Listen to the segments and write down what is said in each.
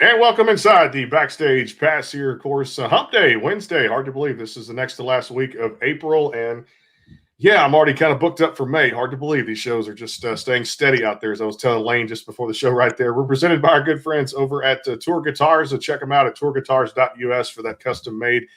And welcome inside the backstage pass here, of course. Hump Day, Wednesday. Hard to believe this is the next to last week of April. And yeah, I'm already kind of booked up for May. Hard to believe these shows are just staying steady out there. As I was telling Laine just before the show right there, we're presented by our good friends over at Toir Guitars. So check them out at tourguitars.us for that custom made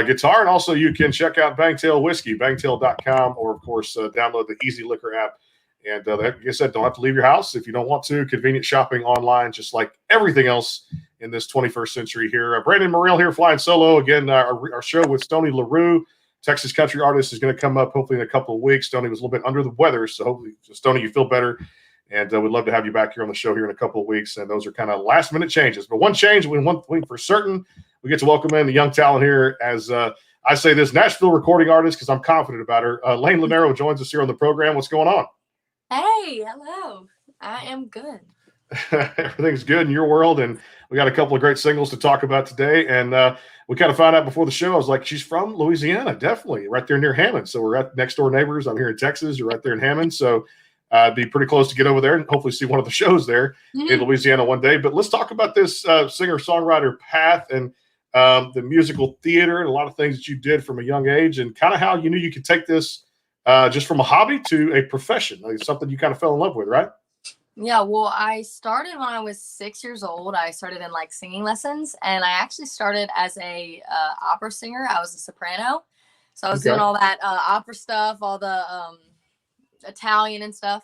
guitar. And also you can check out Bangtail Whiskey, bangtail.com, or of course, download the Easy Liquor app. And like I said, don't have to leave your house if you don't want to. Convenient shopping online, just like everything else in this 21st century here. Brandon Morrell here flying solo. Again, our show with Stoney LaRue, Texas country artist, is going to come up hopefully in a couple of weeks. Stoney was a little bit under the weather, so hopefully, Stoney, you feel better. And we'd love to have you back here on the show here in a couple of weeks. And those are kind of last-minute changes. But one change, one thing for certain, we get to welcome in the young talent here as I say this, Nashville recording artist, because I'm confident about her. Laine Lonero joins us here on the program. What's going on? Hey, hello. I am good. Everything's good in your world, and we got a couple of great singles to talk about today. And we kind of found out before the show, I was like, she's from Louisiana, definitely, right there near Hammond. So we're at next door neighbors. I'm here in Texas. You're right there in Hammond. So it'd be pretty close to get over there and hopefully see one of the shows there in Louisiana one day. But let's talk about this singer-songwriter path and the musical theater and a lot of things that you did from a young age and kind of how you knew you could take this just from a hobby to a profession, like something you kind of fell in love with, right? Yeah, well, I started when I was 6 years old. I started in like singing lessons, and I actually started as a opera singer. I was a soprano, so I was doing all that opera stuff, all the Italian and stuff.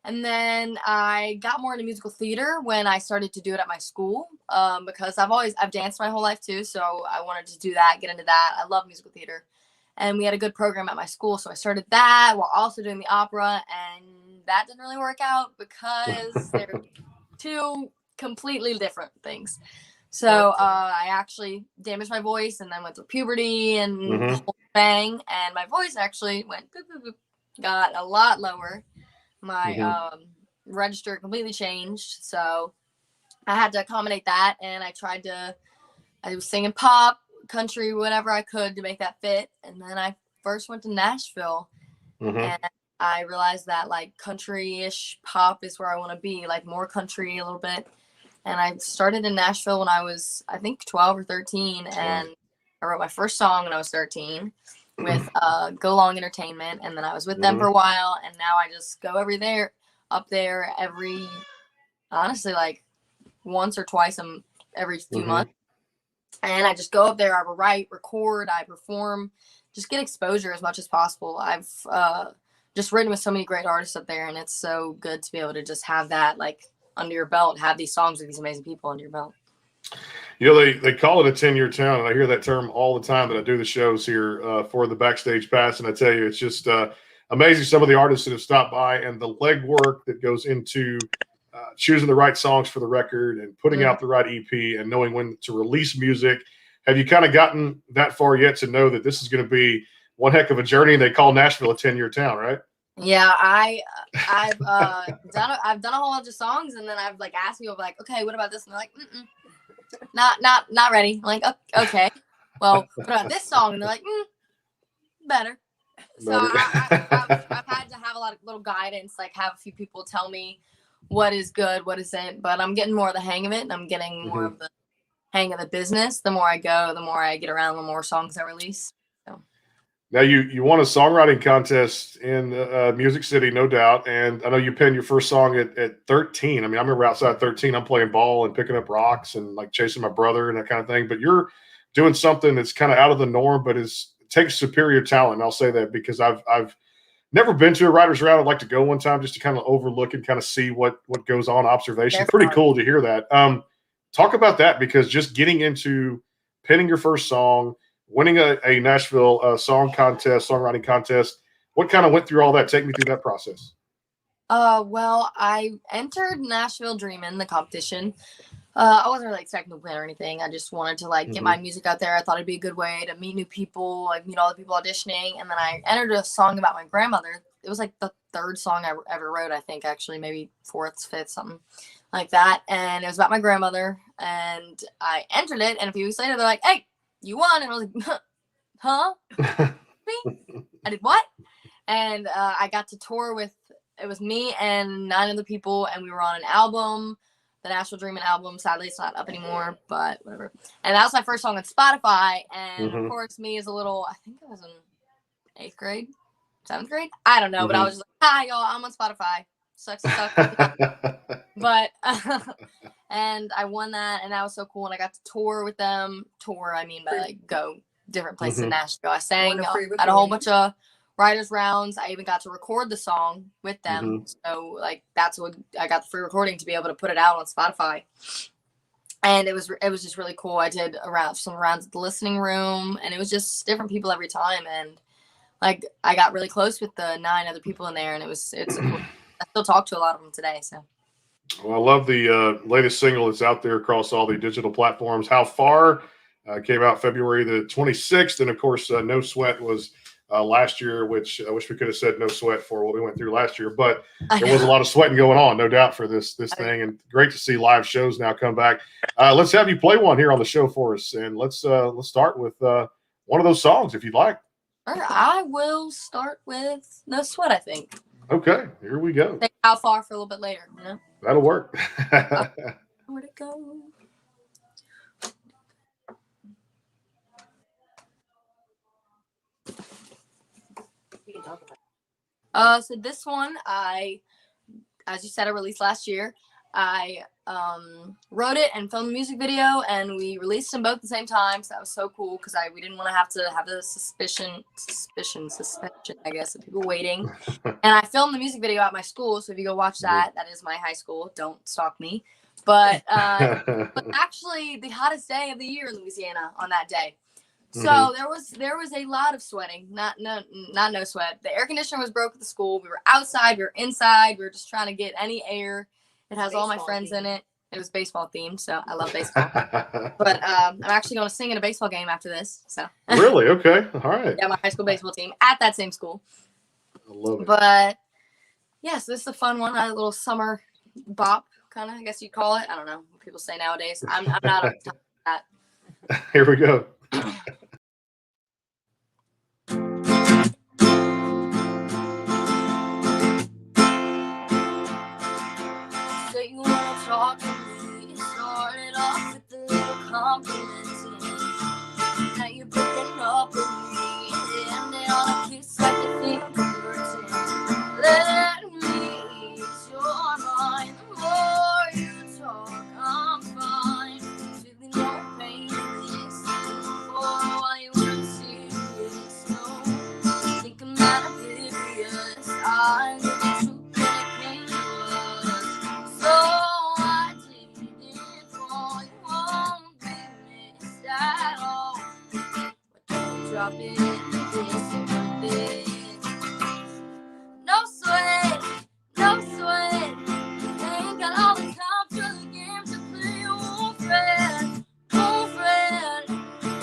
And then I got more into musical theater when I started to do it at my school because I've danced my whole life too, so I wanted to do that, get into that. I love musical theater. And we had a good program at my school, so I started that while also doing the opera, and that didn't really work out because they're two completely different things. So I actually damaged my voice and then went through puberty and the whole bang, and my voice actually went got a lot lower. My register completely changed, so I had to accommodate that, and I was singing pop, country, whatever I could to make that fit. And then I first went to Nashville and I realized that like country-ish pop is where I want to be, like more country a little bit. And I started in Nashville when I was, I think, 12 or 13. And I wrote my first song when I was 13 with Go Long Entertainment. And then I was with them for a while. And now I just go up there every, honestly, like once or twice every few months. And I just go up there, I write, record, I perform, just get exposure as much as possible. I've just written with so many great artists up there, and it's so good to be able to just have that like under your belt, have these songs with these amazing people under your belt. You know, they call it a 10-year town, and I hear that term all the time that I do the shows here for the Backstage Pass, and I tell you, it's just amazing some of the artists that have stopped by and the legwork that goes into choosing the right songs for the record and putting out the right EP and knowing when to release music. Have you kind of gotten that far yet to know that this is going to be one heck of a journey? And they call Nashville a 10-year town, right? Yeah, I've done a whole bunch of songs, and then I've like asked people like, okay, what about this? And they're like, not ready. I'm like, okay, well, what about this song? And they're like, better. So I've had to have a lot of little guidance, like have a few people tell me what is good, what isn't, but I'm getting more of the hang of it, and I'm getting more of the hang of the business. The more I go, the more I get around, the more songs I release. So. Now you won a songwriting contest in Music City, no doubt, and I know you penned your first song at 13. I mean, I remember outside 13, I'm playing ball and picking up rocks and like chasing my brother and that kind of thing, but you're doing something that's kind of out of the norm, but takes superior talent. And I'll say that because I've never been to a writer's round. I'd like to go one time just to kind of overlook and kind of see what goes on, observation. Pretty cool to hear that. Talk about that, because just getting into penning your first song, winning a Nashville songwriting contest, what kind of went through all that? Take me through that process. Well, I entered Nashville Dreamin', the competition. I wasn't really expecting to win or anything. I just wanted to like get my music out there. I thought it'd be a good way to meet new people, like meet all the people auditioning. And then I entered a song about my grandmother. It was like the third song I ever wrote, I think, actually, maybe fourth, fifth, something like that. And it was about my grandmother. And I entered it, and a few weeks later, they're like, "Hey, you won." And I was like, "Huh? Me? I did what?" And I got to tour with, it was me and 9 other people, and we were on an album the Nashville Dreamin' album. Sadly, it's not up anymore, but whatever. And that was my first song on Spotify. And of course, me as a little, I think I was in 8th grade, 7th grade. I don't know, but I was just like, hi, y'all, I'm on Spotify. Sucks. But, and I won that, and that was so cool. And I got to tour with them. Tour, I mean, by like go different places in Nashville. I sang at a whole bunch of writers rounds. I even got to record the song with them. So like that's what I got, the free recording to be able to put it out on Spotify. And it was just really cool. I did some rounds at the listening room, and it was just different people every time. And like I got really close with the 9 other people in there, and it's cool. I still talk to a lot of them today. So. Well, I love the latest single that's out there across all the digital platforms. How Far came out February the 26th. And of course, No Sweat was last year, which I wish we could have said no sweat for what we went through last year. But there was a lot of sweating going on, no doubt, for this thing. And great to see live shows now come back. Let's have you play one here on the show for us. And let's start with one of those songs, if you'd like. I will start with No Sweat, I think. Okay, here we go. Take How Far for a little bit later, you know? That'll work. Where'd it go? You can talk about it. So this one, as you said, I released last year. I wrote it and filmed a music video, and we released them both at the same time. So that was so cool because we didn't want to have the suspension, I guess, of people waiting. And I filmed the music video at my school. So if you go watch that, that is my high school. Don't stalk me. But actually the hottest day of the year in Louisiana on that day. So there was a lot of sweating, not no sweat. The air conditioner was broke at the school. We were outside, we were inside. We were just trying to get any air. It has all my friends in it. It was baseball themed, so I love baseball. But I'm actually going to sing in a baseball game after this. So really? Okay. All right. Yeah, my high school baseball team at that same school. I love it. But yeah, so this is a fun one. A little summer bop, kind of, I guess you'd call it. I don't know what people say nowadays. I'm not on top of that. Here we go. So you wanna talk to me? You started off with a little compliment. Now you're breaking up with me. Ended on a kiss like a fingertip. Let me ease your mind. The more you talk, I'm fine. Feeling no pain in this. Oh, why you weren't serious? No, think I'm not oblivious. I know the truth when it came to us. So I didn't fall. You won't be missed at all. But don't drop it. This is worth it. No sweat, no sweat. Ain't got all the time for the game to play. You won't fret, won't fret.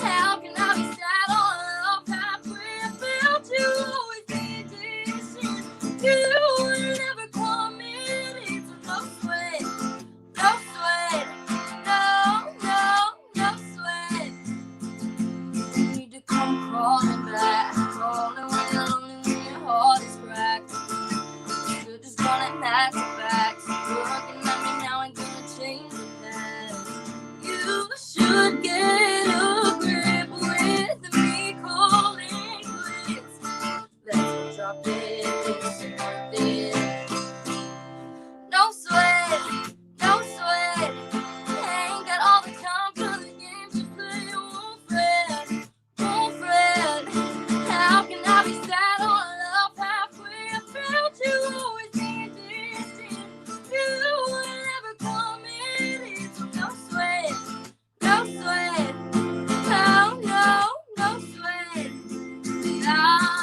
How can I be sad all up halfway? I felt you always be distant. You would never commit it. So no sweat, no sweat. No sweat. You need to come crawling back, crawling when your heart is cracked. You're just running back to back. Working on me now, ain't gonna change the past. You should get a grip with me, calling quits. Let's drop it, it's worth it. No sweat, no sweat. Ain't got all the time for the games you play. You won't fret, won't fret. How can I be sad or love halfway? I felt you always be distant. You would never commit it. So no sweat, no sweat. No sweat. Nah.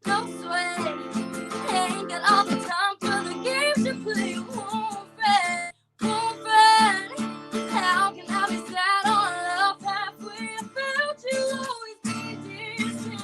No sweat. Ain't got all the time for the games you play. You won't fret, won't fret. How can I be sad or love halfway? I felt you always be distant.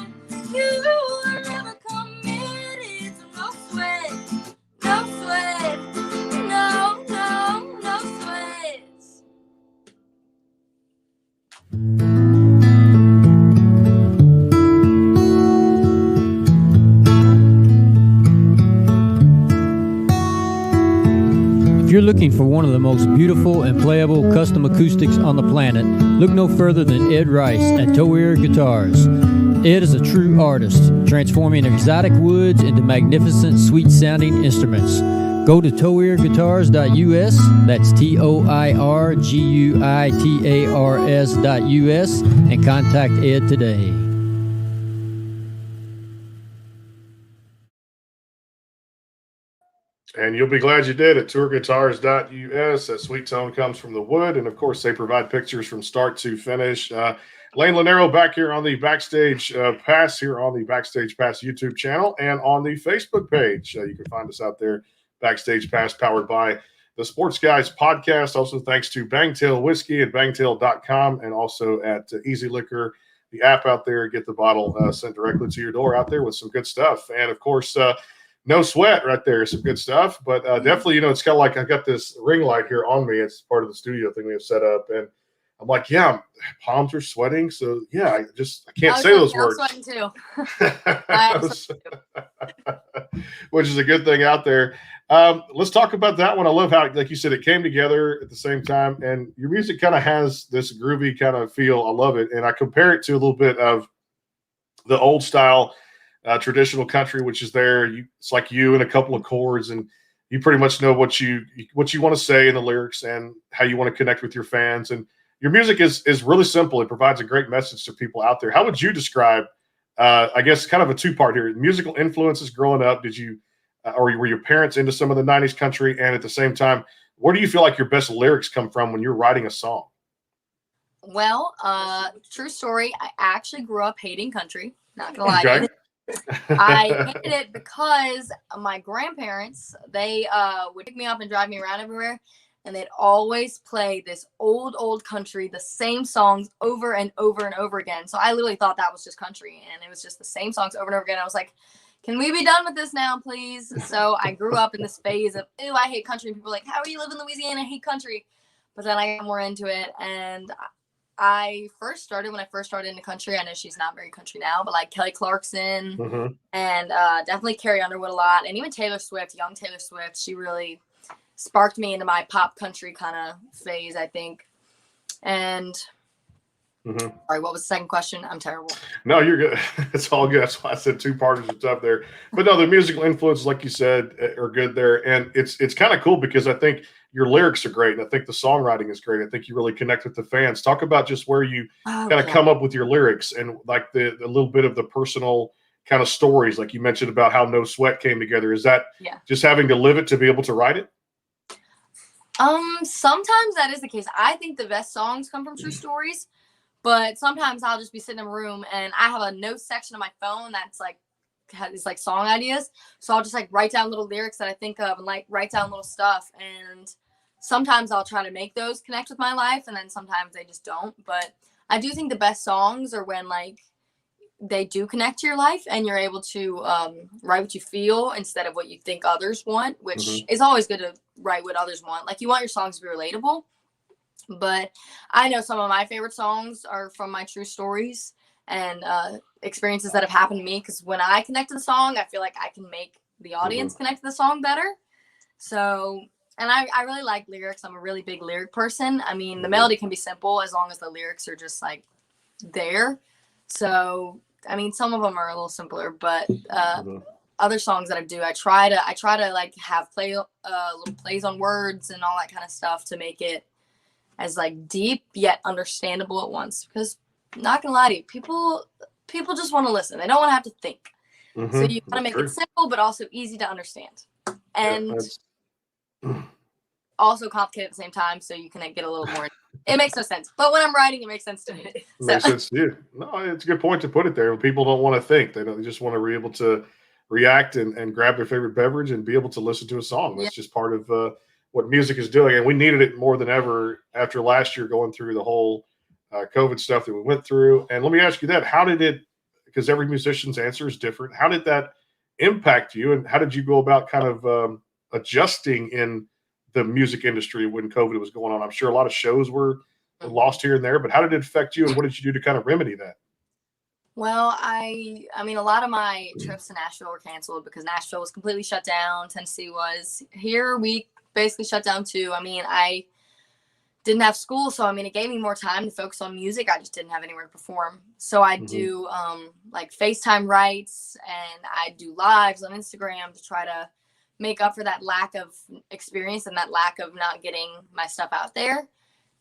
you're looking for one of the most beautiful and playable custom acoustics on the planet, look no further than Ed Rice at Toir Guitars. Ed is a true artist, transforming exotic woods into magnificent, sweet-sounding instruments. Go to toirguitars.us, that's TOIRGUITARS.us, and contact Ed today. And you'll be glad you did at tourguitars.us. That sweet tone comes from the wood. And of course, they provide pictures from start to finish. Laine Lonero back here on the Backstage Pass, here on the Backstage Pass YouTube channel and on the Facebook page. You can find us out there, Backstage Pass, powered by the Sports Guys podcast. Also, thanks to Bangtail Whiskey at bangtail.com and also at Easy Liquor, the app out there. Get the bottle sent directly to your door out there with some good stuff. And of course, No Sweat right there, some good stuff. But definitely, it's kind of like I've got this ring light here on me. It's part of the studio thing we have set up. And I'm like, yeah, palms are sweating. So, yeah, I can't say those words. I'm sweating too. Which is a good thing out there. Let's talk about that one. I love how, like you said, it came together at the same time. And your music kind of has this groovy kind of feel. I love it. And I compare it to a little bit of the old style traditional country, which is there. It's like you and a couple of chords, and you pretty much know what you want to say in the lyrics and how you want to connect with your fans. And your music is really simple. It provides a great message to people out there. How would you describe, I guess, kind of a two-part here, musical influences growing up? Did you, or were your parents into some of the 90s country? And at the same time, where do you feel like your best lyrics come from when you're writing a song? Well, true story. I actually grew up hating country. Not gonna lie. Okay. I hated it because my grandparents, they would pick me up and drive me around everywhere, and they'd always play this old country, the same songs over and over and over again. So I literally thought that was just country, and it was just the same songs over and over again. I was like, can we be done with this now, please? So I grew up in this phase of, ew, I hate country. And people were like, how do you live in Louisiana? I hate country. But then I got more into it, and when I first started into country, I know she's not very country now, but like Kelly Clarkson and definitely Carrie Underwood a lot. And even Taylor Swift, young Taylor Swift, she really sparked me into my pop country kind of phase, I think. And sorry, what was the second question? I'm terrible. No, you're good. It's all good. That's why I said two-parters and stuff there. But no, the musical influences, like you said, are good there. And it's kind of cool because I think your lyrics are great. And I think the songwriting is great. I think you really connect with the fans. Talk about just where you kind of come up with your lyrics and like the little bit of the personal kind of stories, like you mentioned about how No Sweat came together. Is that just having to live it to be able to write it? Sometimes that is the case. I think the best songs come from true stories, but sometimes I'll just be sitting in a room and I have a notes section on my phone that's like has like song ideas. So I'll just like write down little lyrics that I think of and like write down little stuff. And sometimes I'll try to make those connect with my life, and then sometimes they just don't. But I do think the best songs are when like they do connect to your life and you're able to write what you feel instead of what you think others want, which is always good to write what others want. Like you want your songs to be relatable, but I know some of my favorite songs are from my true stories and experiences that have happened to me. Because when I connect to the song, I feel like I can make the audience connect to the song better. So, and I really like lyrics. I'm a really big lyric person. I mean, the melody can be simple as long as the lyrics are just like there. So, I mean, some of them are a little simpler, but other songs that I do, I try to like have little plays on words and all that kind of stuff to make it as like deep yet understandable at once. Because not gonna lie to you, people just want to listen. They don't want to have to think. So you want to make it simple, but also easy to understand, and also complicated at the same time. So you can get a little more. It makes no sense, but when I'm writing, it makes sense to me. So. Makes sense to you. No, it's a good point to put it there. When people don't want to think, they just want to be able to react and grab their favorite beverage and be able to listen to a song. That's just part of what music is doing, and we needed it more than ever after last year going through the whole COVID stuff that we went through. And let me ask you that: how did it? Because every musician's answer is different. How did that impact you, and how did you go about kind of adjusting in the music industry when COVID was going on? I'm sure a lot of shows were lost here and there, but how did it affect you, and what did you do to kind of remedy that? Well, I mean, a lot of my trips to Nashville were canceled because Nashville was completely shut down. Tennessee was. Here we basically shut down too. I mean, I didn't have school, so I mean, it gave me more time to focus on music. I just didn't have anywhere to perform. So I do like FaceTime rights, and I do lives on Instagram to try to make up for that lack of experience and that lack of not getting my stuff out there.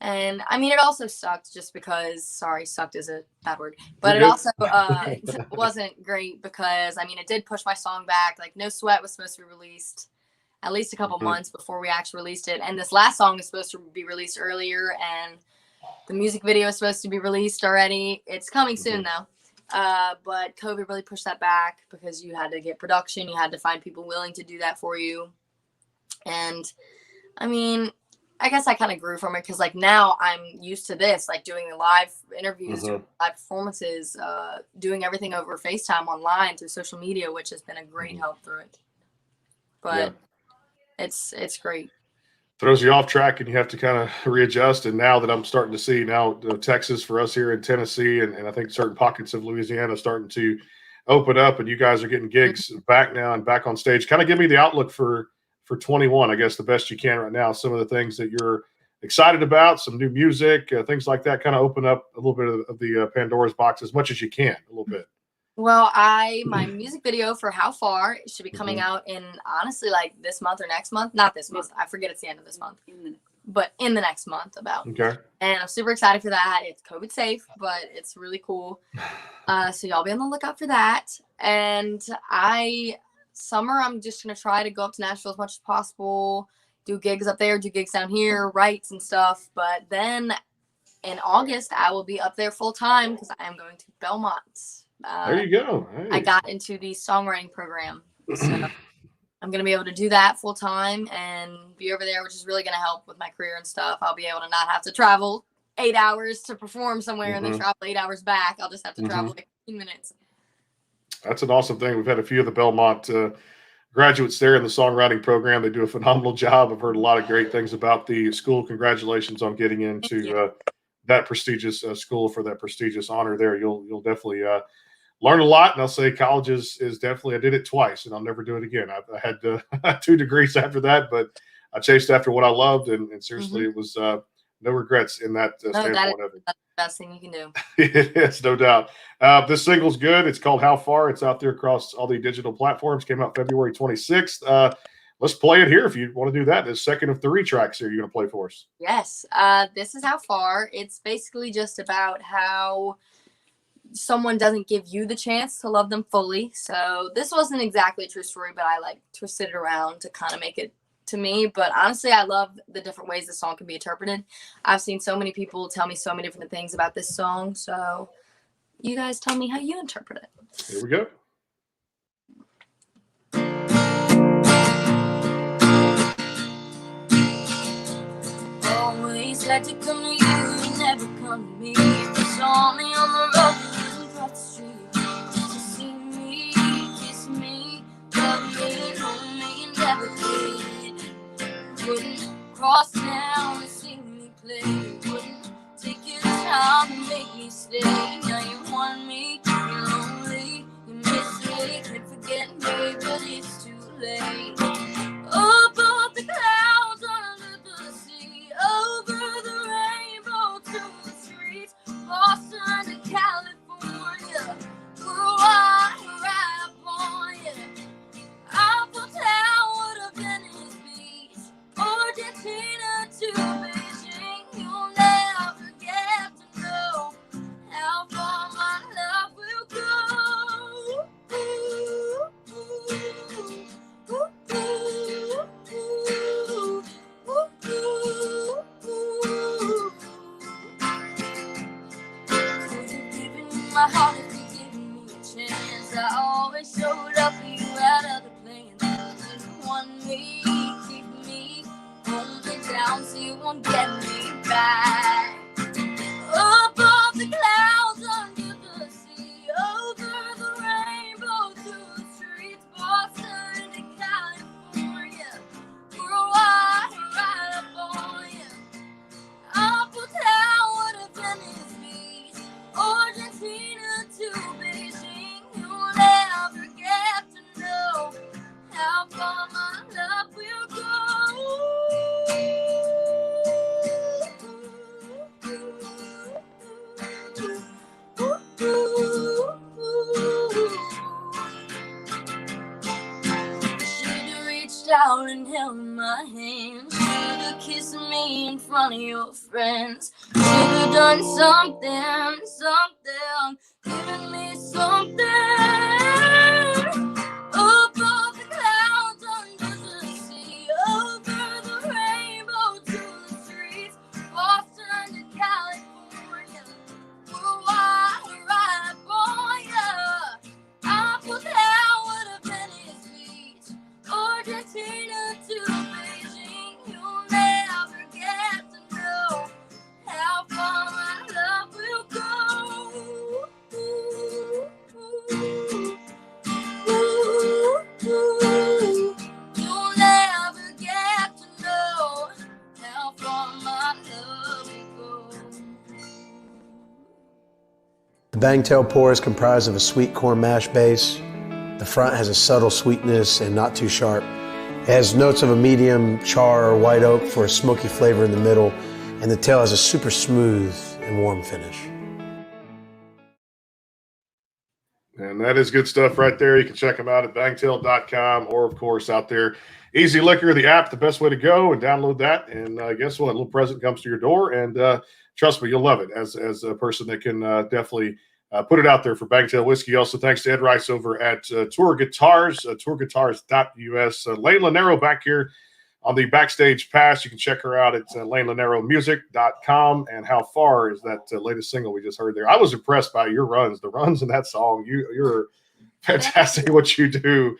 And I mean, it also sucked just because, sorry, sucked is a bad word, but it also wasn't great because, I mean, it did push my song back. Like No Sweat was supposed to be released at least a couple months before we actually released it. And this last song is supposed to be released earlier, and the music video is supposed to be released already. It's coming soon though. But COVID really pushed that back because you had to get production. You had to find people willing to do that for you. And I mean, I guess I kind of grew from it because like now I'm used to this, like doing the live interviews, doing live performances, doing everything over FaceTime online through social media, which has been a great help through it. But it's great. Throws you off track and you have to kind of readjust. And now that I'm starting to see Texas for us here in Tennessee, and I think certain pockets of Louisiana starting to open up, and you guys are getting gigs back now and back on stage. Kind of give me the outlook for 21, I guess, the best you can right now. Some of the things that you're excited about, some new music, things like that. Kind of open up a little bit of the Pandora's box as much as you can, a little bit. Well, my music video for How Far should be coming out in, honestly, like this month or next month. Not this month. I forget it's the end of this month. But in the next month about. Okay. And I'm super excited for that. It's COVID safe, but it's really cool. So y'all be on the lookout for that. And summer, I'm just going to try to go up to Nashville as much as possible, do gigs up there, do gigs down here, writes and stuff. But then in August, I will be up there full time because I am going to Belmont. There you go. Hey. I got into the songwriting program. So I'm going to be able to do that full time and be over there, which is really going to help with my career and stuff. I'll be able to not have to travel 8 hours to perform somewhere and then travel 8 hours back. I'll just have to travel like 15 minutes. That's an awesome thing. We've had a few of the Belmont graduates there in the songwriting program. They do a phenomenal job. I've heard a lot of great things about the school. Congratulations on getting into that prestigious school for that prestigious honor there. You'll definitely learn a lot. And I'll say college is definitely, I did it twice and I'll never do it again. I had 2 degrees after that, but I chased after what I loved. And seriously, it was no regrets in that standpoint of it. That's the best thing you can do. It is, no doubt. This single's good. It's called How Far. It's out there across all the digital platforms. Came out February 26th. Let's play it here if you want to do that. The second of 3 tracks here you're going to play for us. Yes. This is How Far. It's basically just about how someone doesn't give you the chance to love them fully. So this wasn't exactly a true story, but I like twisted it around to kind of make it to me. But honestly, I love the different ways the song can be interpreted. I've seen so many people tell me so many different things about this song. So you guys tell me how you interpret it. Here we go. Always had to come to you, you never come to me. If you saw me on the road, you across the street to see me, kiss me, love me, hold me, and never did. Wouldn't cross town and see me play. Wouldn't take your time to make me stay. Now you want me, you're lonely, you miss me, can't forget me, but it's too late. Above the clouds, under the sea, over the rainbow to the streets, Boston to California, worldwide, right upon you. Eiffel Tower would have been his beach, Argentina to Beijing. You'll never get to know how far my love will go. Ooh, ooh, ooh, ooh, ooh, ooh, ooh. You've given me my heart, if you've given me a chance. I always showed up for you at other plans. You didn't want me, keep me, hold me down so you won't get me back. Above the clouds, under the sea, over the rainbow to the streets, Boston to California, worldwide, right upon you. Eiffel Tower would have been his beach, Argentina to Beijing. You'll never get to know how far my love will go. out and held my hand. Should've kissed me in front of your friends. Should've done something, given me something. Above the clouds, under the sea, over the rainbow to the streets, Boston to California, right, boy, yeah. Apple Town would have been his beach, Argentina to Beijing. You'll never get to know how far my love will go. Ooh, ooh, ooh, ooh. You'll never get to know how far my love will go. The Bangtail pour is comprised of a sweet corn mash base. The front has a subtle sweetness and not too sharp. It has notes of a medium char or white oak for a smoky flavor in the middle, and the tail has a super smooth and warm finish. And that is good stuff right there. You can check them out at bangtail.com or, of course, out there. Easy Liquor, the app, the best way to go and download that. And guess what? A little present comes to your door. And trust me, you'll love it as a person that can definitely put it out there for Bangtail Whiskey. Also, thanks to Ed Rice over at Toir Guitars, tourguitars.us. Laine Lonero back here on the backstage pass. You can check her out at LaineLaneromusic.com. And how far is that latest single we just heard there? I was impressed by your runs. The runs in that song, you're fantastic at what you do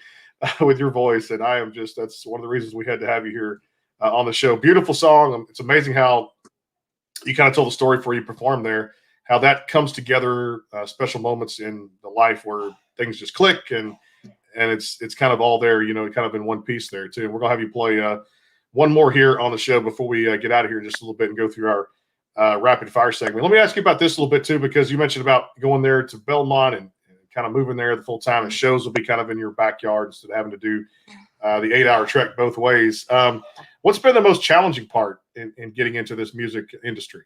with your voice. And I am just, that's one of the reasons we had to have you here on the show. Beautiful song. It's amazing how you kind of told the story before you performed there, how that comes together, special moments in the life where things just click and it's kind of all there, kind of in one piece there too. And we're gonna have you play one more here on the show before we get out of here just a little bit and go through our rapid fire segment. Let me ask you about this a little bit too, because you mentioned about going there to Belmont and kind of moving there the full time, and shows will be kind of in your backyard instead of having to do the 8-hour trek both ways. What's been the most challenging part in getting into this music industry?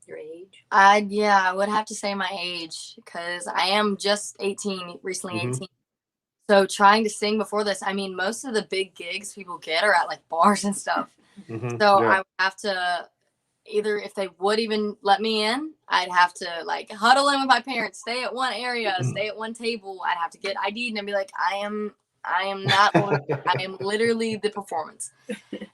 Your age? I would have to say my age, because I am just 18, recently 18. So trying to sing before this, I mean, most of the big gigs people get are at like bars and stuff. So I would have to either, if they would even let me in, I'd have to like huddle in with my parents, stay at one area, stay at one table. I'd have to get ID'd and be like, I am not one. I am literally the performance.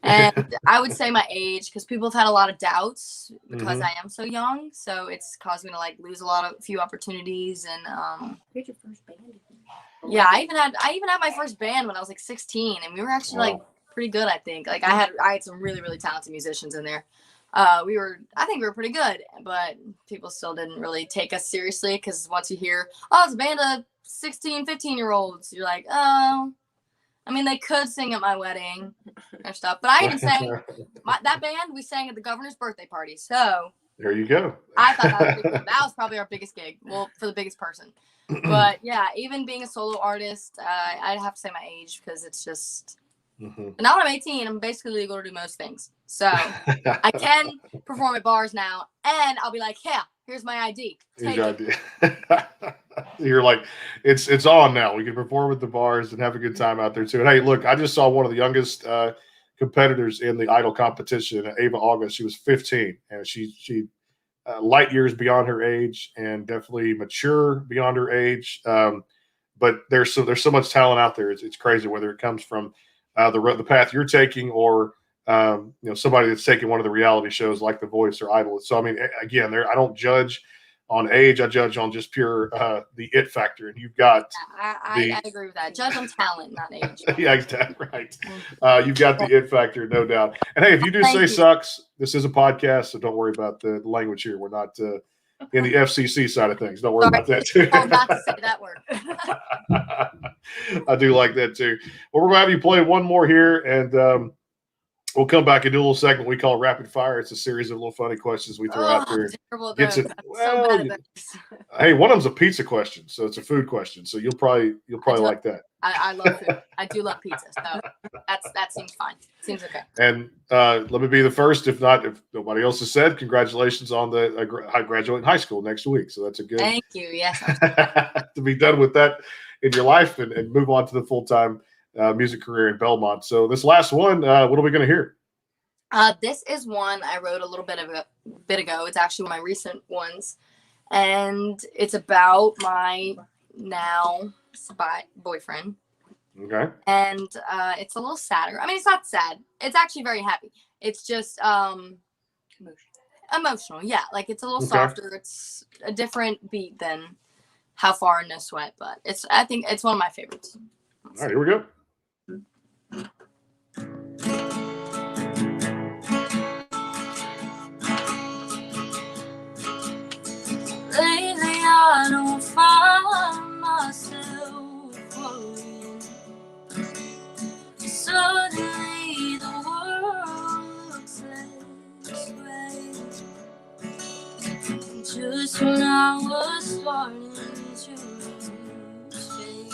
And I would say my age, because people have had a lot of doubts because I am so young. So it's caused me to like lose a few opportunities. And Where's your first band? yeah, I even had my first band when I was like 16, and we were actually like pretty good, I think. Like I had some really, really talented musicians in there. I think we were pretty good, but people still didn't really take us seriously, because once you hear, oh, it's a band of 16, 15-year-olds, you're like, oh, I mean, they could sing at my wedding or stuff, but I even sang that band, we sang at the governor's birthday party. So there you go. I thought that was pretty cool. That was probably our biggest gig. Well, for the biggest person. But yeah, even being a solo artist, I'd have to say my age, because it's just, but now that I'm 18, I'm basically legal to do most things. So I can perform at bars now, and I'll be like, yeah, here's my ID. Here's your ID. You're like, it's on now. We can perform at the bars and have a good time out there too. And hey, look, I just saw one of the youngest competitors in the Idol competition, Ava August. She was 15, and she light years beyond her age, and definitely mature beyond her age. But there's so much talent out there. It's crazy, whether it comes from the path you're taking, or somebody that's taking one of the reality shows like The Voice or Idol. So I mean, again, I don't judge on age. I judge on just pure the it factor. And you've got I agree with that. Judge on talent, not age. Yeah, exactly right. You've got the it factor, no doubt. And hey, if you do say sucks, this is a podcast, so don't worry about the language here. We're not in the FCC side of things. Don't worry about that too. Oh, not to say that word. I do like that too. Well, we're going to have you play one more here, and we'll come back and do a little segment we call Rapid Fire. It's a series of little funny questions we throw out there. Hey, one of them's a pizza question, so it's a food question. So you'll probably like that. I love food. I do love pizza, so that seems fine. Seems okay. And let me be the first, if nobody else has said, congratulations on the graduating high school next week. So that's a good. Thank you. Yes. To be done with that in your life and move on to the full-time music career in Belmont. So this last one, what are we going to hear? This is one I wrote a little bit ago. It's actually one of my recent ones, and it's about my now boyfriend. Okay. And it's a little sadder. I mean, it's not sad. It's actually very happy. It's just emotional. Yeah, like it's a little softer. It's a different beat than How Far and No Sweat, but I think it's one of my favorites. All right, here we go. Lately I don't find myself worrying. Suddenly the world looks this way. Just when I was starting to stay,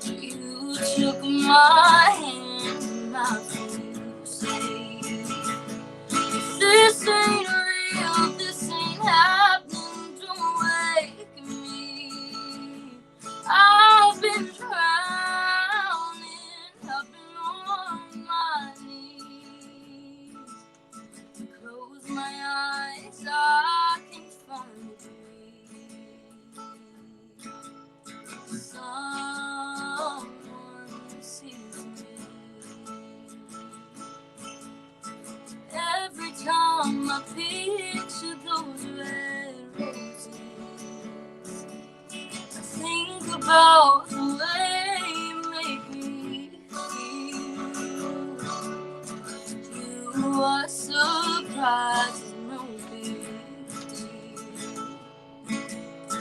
you took my hand and I feel safe. If this ain't real, this ain't happening, don't wake me. I've been drowning, I've been on my knees. Close my eyes, I can find breathe. Someone sees me. Every time I picture those red roses, I think about the way you make me feel. You are surprised, no big deal.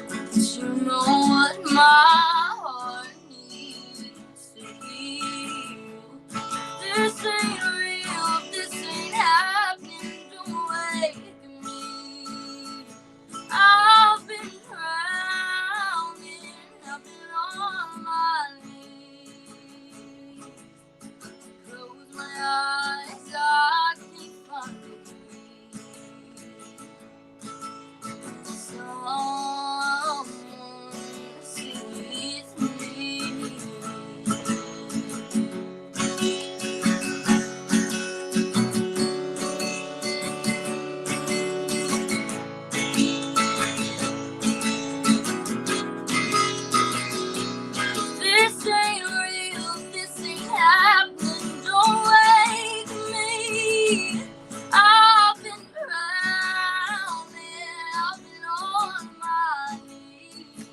But you know what my heart needs to heal. This ain't real, this ain't happening, don't wake me. I've been drowning, I've been on my knees. Close my eyes, I can find a breeze. Someone sees me. This ain't real, this ain't happening, don't wake me. I've been drowning, I've been on my knees.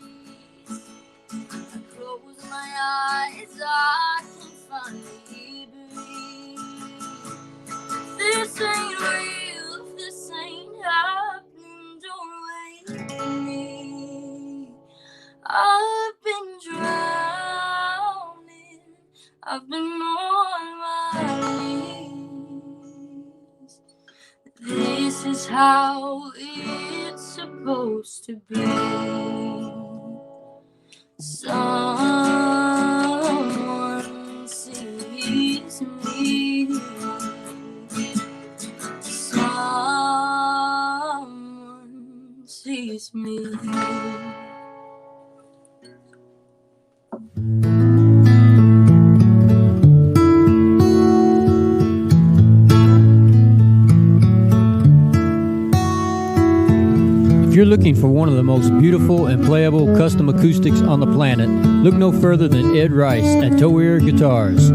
I close my eyes, I can finally breathe. This ain't real, this ain't happening, don't wake me. I've been drowning, I've been on my knees. This is how it's supposed to be. Someone sees me. Someone sees me. If you're looking for one of the most beautiful and playable custom acoustics on the planet, look no further than Ed Rice at Toir Guitars.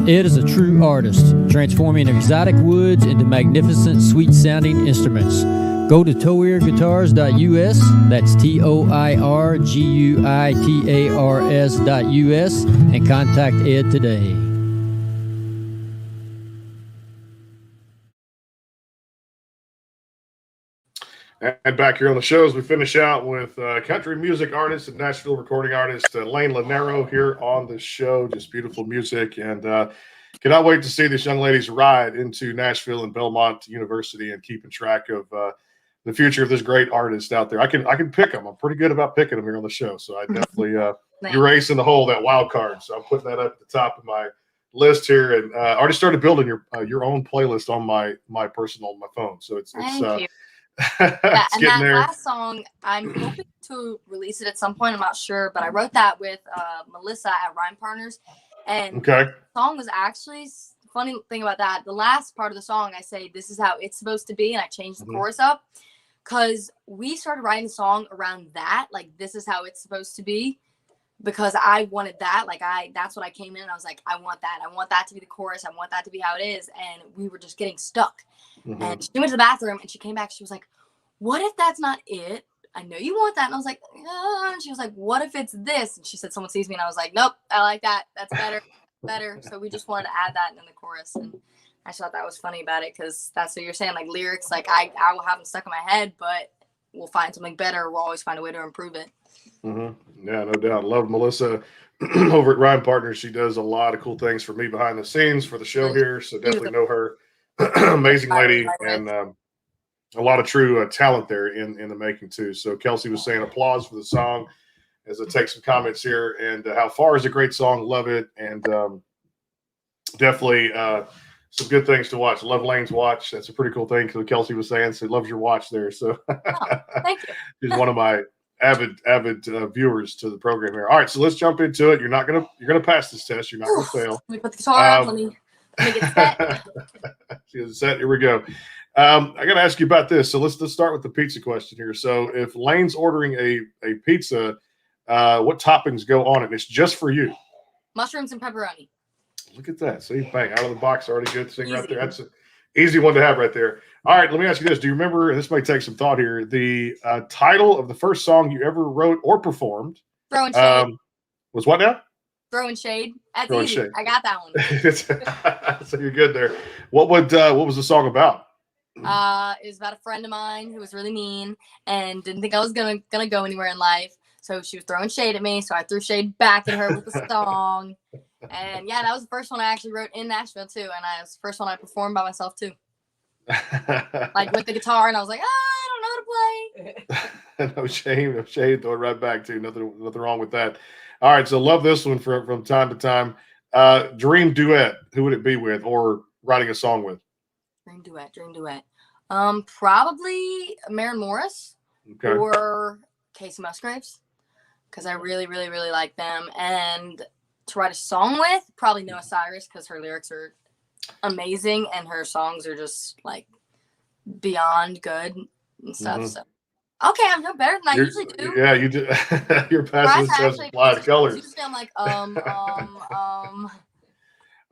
Ed is a true artist, transforming exotic woods into magnificent, sweet-sounding instruments. Go to toirguitars.us, that's TOIRGUITARS.us, and contact Ed today. And back here on the show as we finish out with country music artist and Nashville recording artist Laine Lonero here on the show. Just beautiful music, and cannot wait to see this young lady's ride into Nashville and Belmont University and keeping track of the future of this great artist out there. I can pick them. I'm pretty good about picking them here on the show, so I definitely you're racing the hole, that wild card. So I'm putting that up at the top of my list here, and already started building your own playlist on my personal phone. So it's Yeah, It's and getting that there. last song, I'm hoping to release it at some point. I'm not sure, but I wrote that with Melissa at Rhyme Partners, and Okay. the song was actually funny thing about that. The last part of the song, I say this is how it's supposed to be, and I changed the chorus up because we started writing the song around that, like this is how it's supposed to be, because I wanted that. Like that's what I came in and I was like, I want that. I want that to be the chorus. I want that to be how it is. And we were just getting stuck. And she went to the bathroom and she came back. She was like, what if that's not it? I know you want that. And I was like, and she was like, what if it's this? And she said, someone sees me. And I was like, nope, I like that. That's better. So we just wanted to add that in the chorus. And I just thought that was funny about it because that's what you're saying. Like lyrics, like I will have them stuck in my head, but we'll find something better. We'll always find a way to improve it. Yeah, no doubt. Love Melissa over at Rhyme Partners. She does a lot of cool things for me behind the scenes for the show here. So definitely know her. Amazing lady, and a lot of true talent there in the making too. So Kelsey was saying applause for the song as I take some comments here. And how far is a great song. Love it. And definitely some good things to watch. Love Laine's watch. That's a pretty cool thing. Because Kelsey was saying, so loves your watch there. So Thank you. She's one of my avid viewers to the program here. All right, so let's jump into it. You're gonna pass this test. You're not gonna fail. Let me put the guitar up. Let me get set. She's set. Here we go. I got to ask you about this. So let's start with the pizza question here. So if Laine's ordering a pizza, what toppings go on it? It's just for you. Mushrooms and pepperoni. Look at that. See, bang, out of the box, already good thing right Easy. there. That's an easy one to have right there. All right, let me ask you this. Do you remember, and this might take some thought here, the title of the first song you ever wrote or performed? Throwing shade. Was what now? Throwing shade. That's Throwing easy. shade. I got that one. So you're good there. What was the song about? It was about a friend of mine who was really mean and didn't think I was gonna go anywhere in life. So she was throwing shade at me. So I threw shade back at her with the song. And yeah, that was the first one I actually wrote in Nashville too. And it was the first one I performed by myself too. Like with the guitar, and I was like, I don't know how to play. No shame. Throw it right back to nothing wrong with that. All right, so love this one from time to time. Dream duet. Who would it be with, or writing a song with? Dream duet. Probably Maren Morris or Casey Musgraves, because I really, really, really like them. And to write a song with, probably Noah Cyrus, because her lyrics are amazing and her songs are just like beyond good and stuff. So okay, I'm no better than I usually do. Yeah, you do. You're passing such applied colors. Usually I'm like All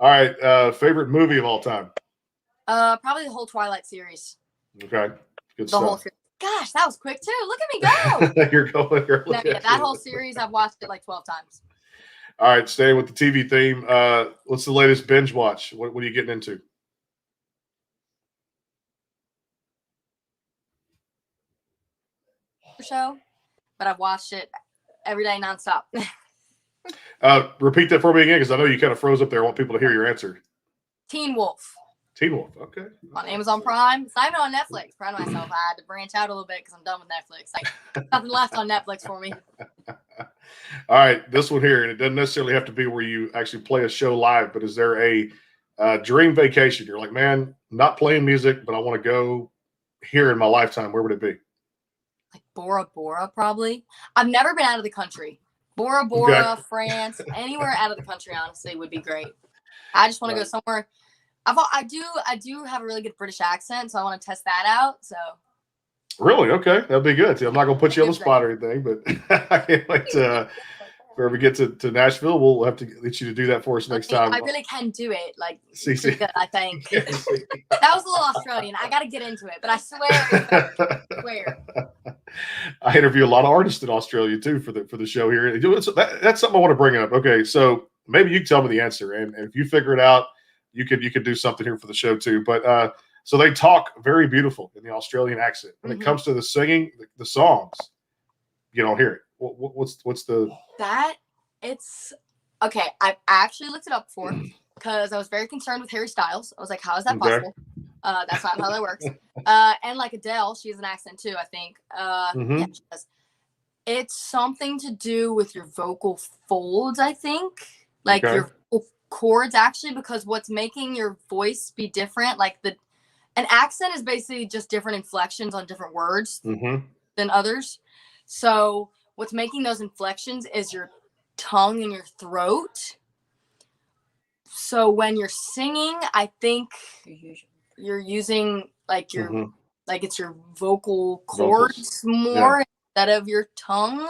right, favorite movie of all time? Probably the whole Twilight series. Okay, good stuff. Whole series. Gosh, that was quick too. Look at me go. You're going. That whole series, I've watched it like 12 times. All right, staying with the TV theme. What's the latest binge watch? What are you getting into? Show, but I've watched it every day nonstop. Repeat that for me again, because I know you kind of froze up there. I want people to hear your answer. Teen Wolf. Teen Wolf, okay. On Amazon Prime. It's not even on Netflix. Proud of myself. I had to branch out a little bit because I'm done with Netflix. Like nothing left on Netflix for me. All right, this one here, and it doesn't necessarily have to be where you actually play a show live, but is there a dream vacation? You're like, man, I'm not playing music, but I want to go here in my lifetime. Where would it be? Like Bora Bora, probably. I've never been out of the country. Bora Bora, France, anywhere out of the country, honestly, would be great. I just want to go somewhere. I do have a really good British accent, so I want to test that out. So really, okay, that'd be good. See, I'm not gonna put you on the spot or anything, but I can't wait to. If we ever get to Nashville, we'll have to get you to do that for us next time. I really can do it. Like, pretty good, I think. That was a little Australian. I got to get into it, but I swear. I interview a lot of artists in Australia too for the show here. That's something I want to bring up. Okay, so maybe you can tell me the answer, and if you figure it out, you could do something here for the show too. But so they talk very beautiful in the Australian accent. When it comes to the singing, the songs, you don't hear it. What's the that? It's okay. I actually looked it up before because I was very concerned with Harry Styles. I was like, how is that possible? That's not how that works. And like Adele, she has an accent too, I think. Yeah, she does. It's something to do with your vocal folds, I think. Like your chords, actually, because what's making your voice be different, like An accent is basically just different inflections on different words than others. So what's making those inflections is your tongue and your throat. So when you're singing, I think you're using like your like it's your vocal cords more instead of your tongue.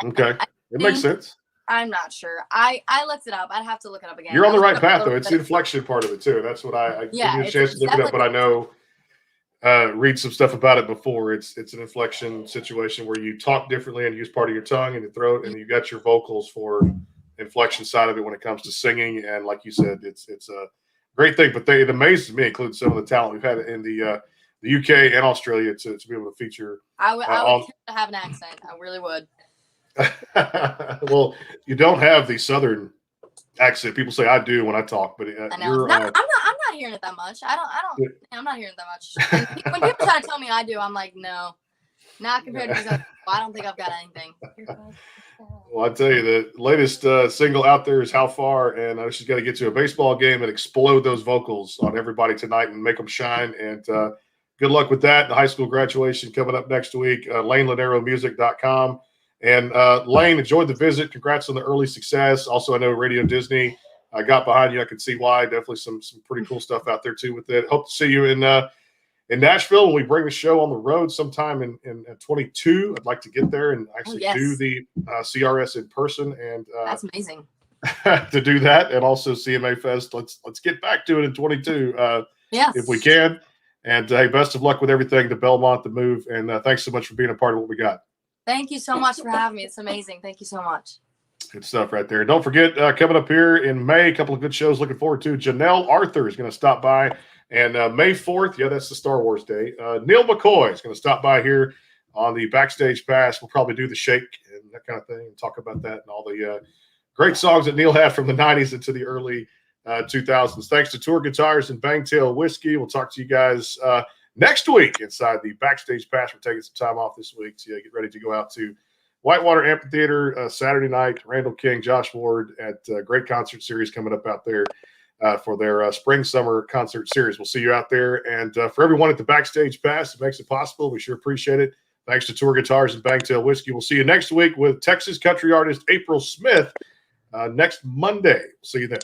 Okay, it makes sense. I'm not sure. I looked it up. I'd have to look it up again. You're on the right path, though. It's the inflection part of it, too. That's what I give you a chance to look it up, but I know read some stuff about it before. It's an inflection situation where you talk differently and use part of your tongue and your throat, and you got your vocals for inflection side of it when it comes to singing. And like you said, it's a great thing. But it amazes me, including some of the talent we've had in the UK and Australia to be able to feature. I would have an accent. I really would. Well, you don't have the Southern accent. People say I do when I talk, but I know. I'm not hearing it that much. I'm not hearing it that much. When people try to tell me I do, I'm like, no, not compared to these other people. I don't think I've got anything. Well, I tell you, the latest single out there is How Far, and she's got to get to a baseball game and explode those vocals on everybody tonight and make them shine. And good luck with that. The high school graduation coming up next week. LaineLaneromusic.com. And Laine, enjoyed the visit. Congrats on the early success. Also, I know Radio Disney got behind you. I can see why. Definitely some pretty cool stuff out there too with it. Hope to see you in Nashville when we bring the show on the road sometime in 22. I'd like to get there and actually do the CRS in person. And that's amazing to do that, and also CMA Fest. Let's get back to it in 22 if we can. And hey, best of luck with everything, the Belmont, the move, and thanks so much for being a part of what we got. Thank you so much for having me. It's amazing. Thank you so much. Good stuff right there. Don't forget, coming up here in May, a couple of good shows looking forward to. Janelle Arthur is going to stop by. And May 4th, that's the Star Wars day. Neil McCoy is going to stop by here on the Backstage Pass. We'll probably do the shake and that kind of thing and talk about that and all the great songs that Neil had from the 90s into the early 2000s. Thanks to Toir Guitars and Bangtail Whiskey. We'll talk to you guys next week inside the Backstage Pass. We're taking some time off this week, so get ready to go out to Whitewater Amphitheater Saturday night. Randall King, Josh Ward at great concert series coming up out there for their spring-summer concert series. We'll see you out there. And for everyone at the Backstage Pass, it makes it possible. We sure appreciate it. Thanks to Toir Guitars and Bangtail Whiskey. We'll see you next week with Texas country artist April Smith next Monday. See you then.